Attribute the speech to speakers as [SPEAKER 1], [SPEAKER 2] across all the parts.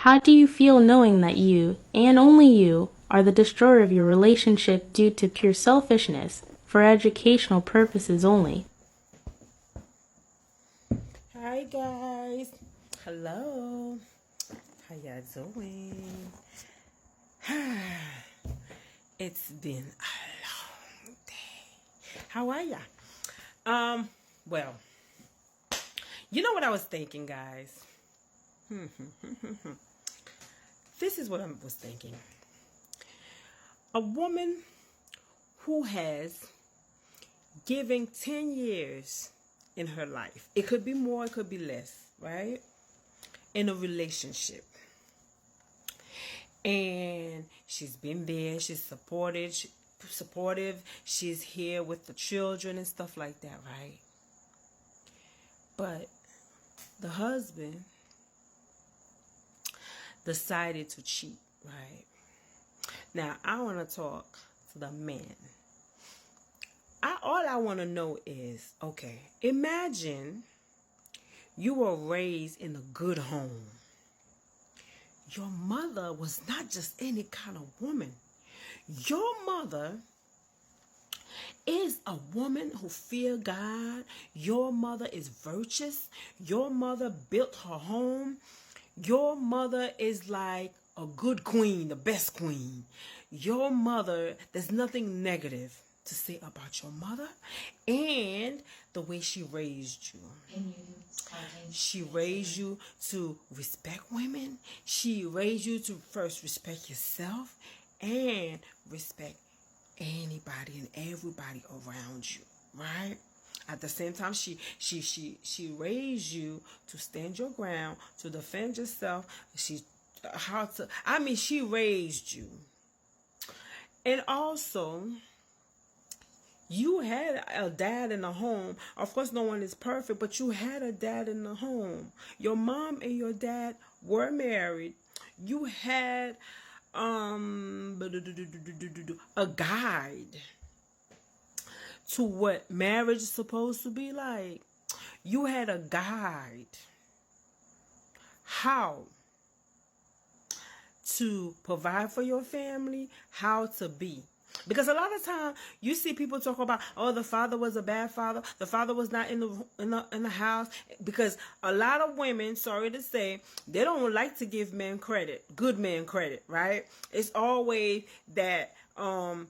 [SPEAKER 1] How do you feel knowing that you, and only you, are the destroyer of your relationship due to pure selfishness, for educational purposes only?
[SPEAKER 2] Hi guys. Hello. How y'all doing? It's been a long day. How are ya? Well, you know what I was thinking, guys? This is what I was thinking. A woman who has given 10 years in her life. It could be more, it could be less, right? In a relationship. And she's been there, she's supportive, she's here with the children and stuff like that, right? But the husband decided to cheat, right? Now I want to talk to the man. All I want to know is, okay, imagine you were raised in a good home. Your mother was not just any kind of woman. Your mother is a woman who feared God. Your mother is virtuous. Your mother built her home. Your mother is like a good queen, the best queen. Your mother, there's nothing negative to say about your mother and the way she raised you. She raised you to respect women. She raised you to first respect yourself and respect anybody and everybody around you, right? At the same time, she raised you to stand your ground, to defend yourself. She raised you. And also, you had a dad in the home. Of course, no one is perfect, but you had a dad in the home. Your mom and your dad were married. You had a guide to what marriage is supposed to be like. You had a guide how to provide for your family, how to be. Because a lot of time you see people talk about, oh, the father was a bad father, the father was not in the house. Because a lot of women, sorry to say, they don't like to give men credit, good men credit, right? It's always that the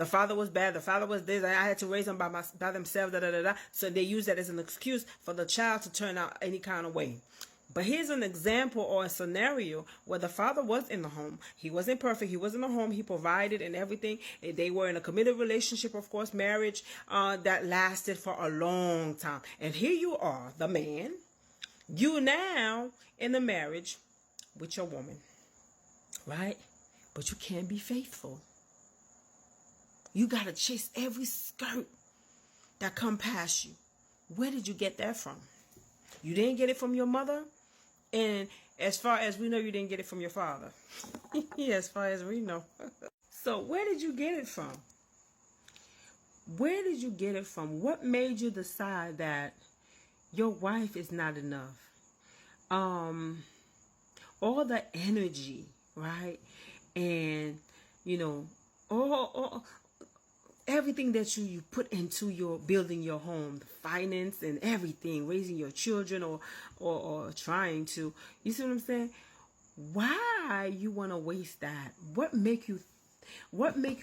[SPEAKER 2] father was bad, the father was this, I had to raise them by themselves, da da da da. So they use that as an excuse for the child to turn out any kind of way. But here's an example or a scenario where the father was in the home. He wasn't perfect. He was in the home. He provided and everything. They were in a committed relationship, of course, marriage that lasted for a long time. And here you are, the man. You now in the marriage with your woman, right? But you can't be faithful. You got to chase every skirt that come past you. Where did you get that from? You didn't get it from your mother? And as far as we know, you didn't get it from your father. Yeah, as far as we know. So where did you get it from? Where did you get it from? What made you decide that your wife is not enough? All the energy, right? And, all everything that you put into your building your home, the finance and everything, raising your children or trying to, you see what I'm saying? Why you want to waste that? What make you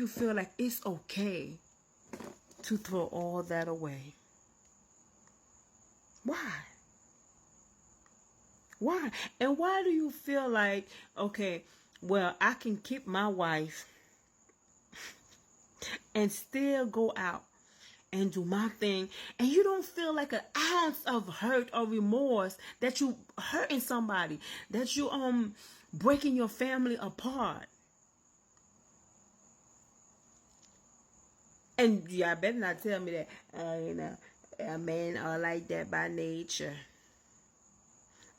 [SPEAKER 2] feel like it's okay to throw all that away? Why? And why do you feel like, okay, well, I can keep my wife and still go out and do my thing, and you don't feel like an ounce of hurt or remorse that you hurting somebody, that you breaking your family apart? And y'all better not tell me that men are like that by nature.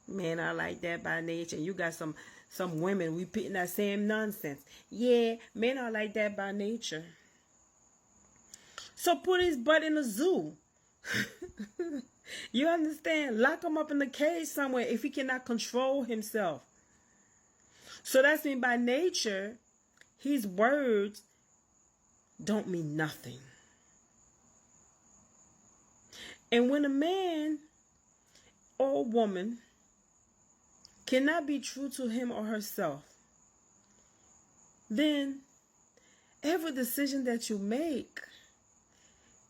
[SPEAKER 2] Men are like that by nature. You got some women repeating that same nonsense. Yeah, men are like that by nature. So put his butt in a zoo. You understand? Lock him up in the cage somewhere if he cannot control himself. So that's mean by nature, his words don't mean nothing. And when a man or woman cannot be true to him or herself, then every decision that you make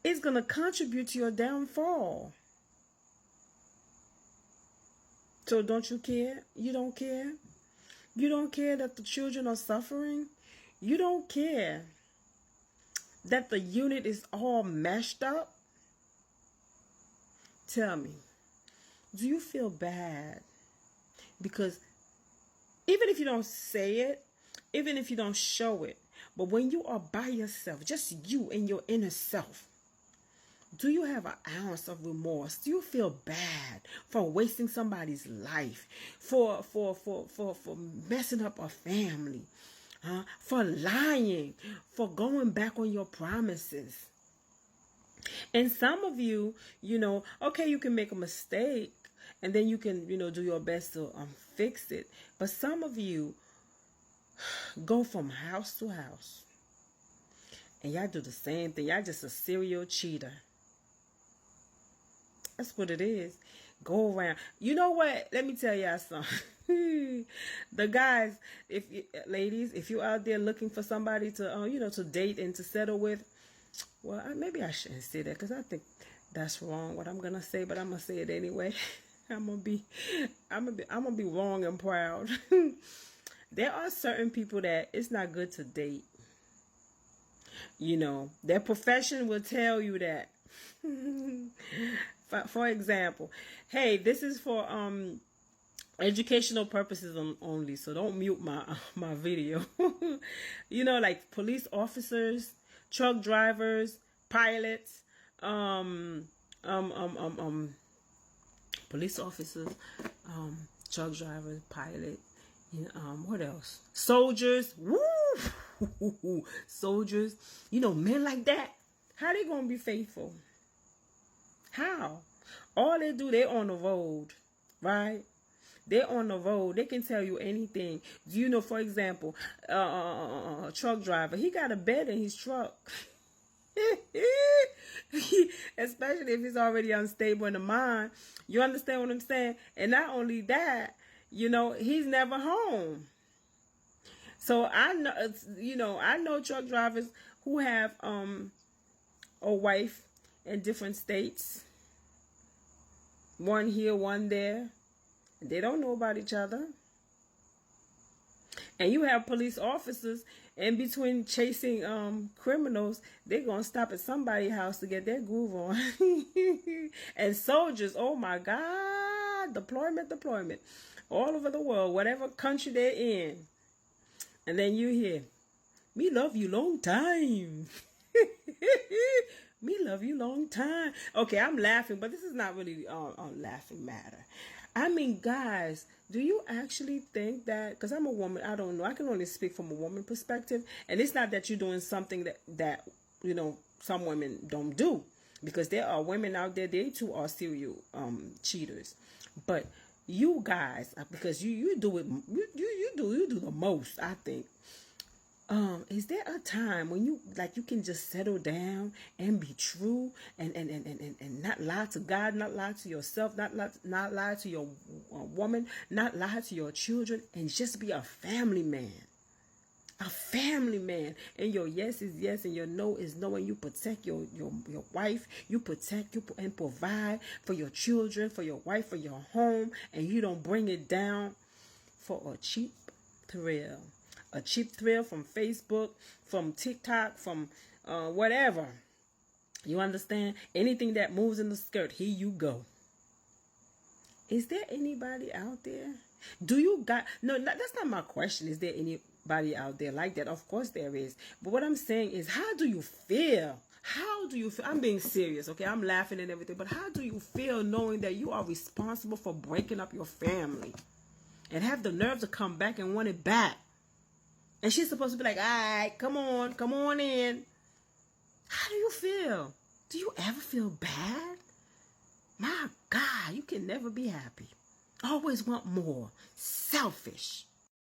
[SPEAKER 2] is going to contribute to your downfall. So don't you care? You don't care? You don't care that the children are suffering? You don't care that the unit is all mashed up? Tell me, do you feel bad? Because even if you don't say it, even if you don't show it, but when you are by yourself, just you and your inner self, do you have an ounce of remorse? Do you feel bad for wasting somebody's life, for messing up a family, for lying, for going back on your promises? And some of you, okay, you can make a mistake and then you can, do your best to fix it. But some of you go from house to house and y'all do the same thing. Y'all just a serial cheater. That's what it is. Go around. You know what? Let me tell y'all something. The guys, ladies, if you're out there looking for somebody to, to date and to settle with, well, maybe I shouldn't say that because I think that's wrong what I'm gonna say, but I'm gonna say it anyway. I'm gonna be wrong and proud. There are certain people that it's not good to date. Their profession will tell you that. For example, hey, this is for educational purposes only, so don't mute my video. Like police officers, truck drivers, pilots, police officers, truck drivers, pilot, what else? Soldiers, woo, soldiers. Men like that. How they gonna be faithful? How? All they do, they on the road, right? They're on the road. They can tell you anything. For example, a truck driver, he got a bed in his truck. Especially if he's already unstable in the mind. You understand what I'm saying? And not only that, he's never home. So I know truck drivers who have a wife in different states. One here, one there. They don't know about each other. And you have police officers in between chasing criminals. They're going to stop at somebody's house to get their groove on. And soldiers, oh my God, deployment. All over the world, whatever country they're in. And then you hear, me love you long time. Me love you long time. Okay, I'm laughing, but this is not really a laughing matter. I mean, guys, do you actually think that, because I'm a woman, I don't know, I can only speak from a woman perspective, and it's not that you're doing something that some women don't do, because there are women out there, they too are serial cheaters. But you guys, because you do it, you do the most, I think. Is there a time when you can just settle down and be true and not lie to God, not lie to yourself, not lie to your woman, not lie to your children, and just be a family man? A family man. And your yes is yes and your no is no, and you protect your wife, you protect and provide for your children, for your wife, for your home, and you don't bring it down for a cheap thrill. A cheap thrill from Facebook, from TikTok, from whatever. You understand? Anything that moves in the skirt, here you go. Is there anybody out there? No, that's not my question. Is there anybody out there like that? Of course there is. But what I'm saying is, how do you feel? How do you feel? I'm being serious, okay? I'm laughing and everything. But how do you feel knowing that you are responsible for breaking up your family and have the nerve to come back and want it back? And she's supposed to be like, all right, come on in. How do you feel? Do you ever feel bad? My God, you can never be happy. Always want more. Selfish.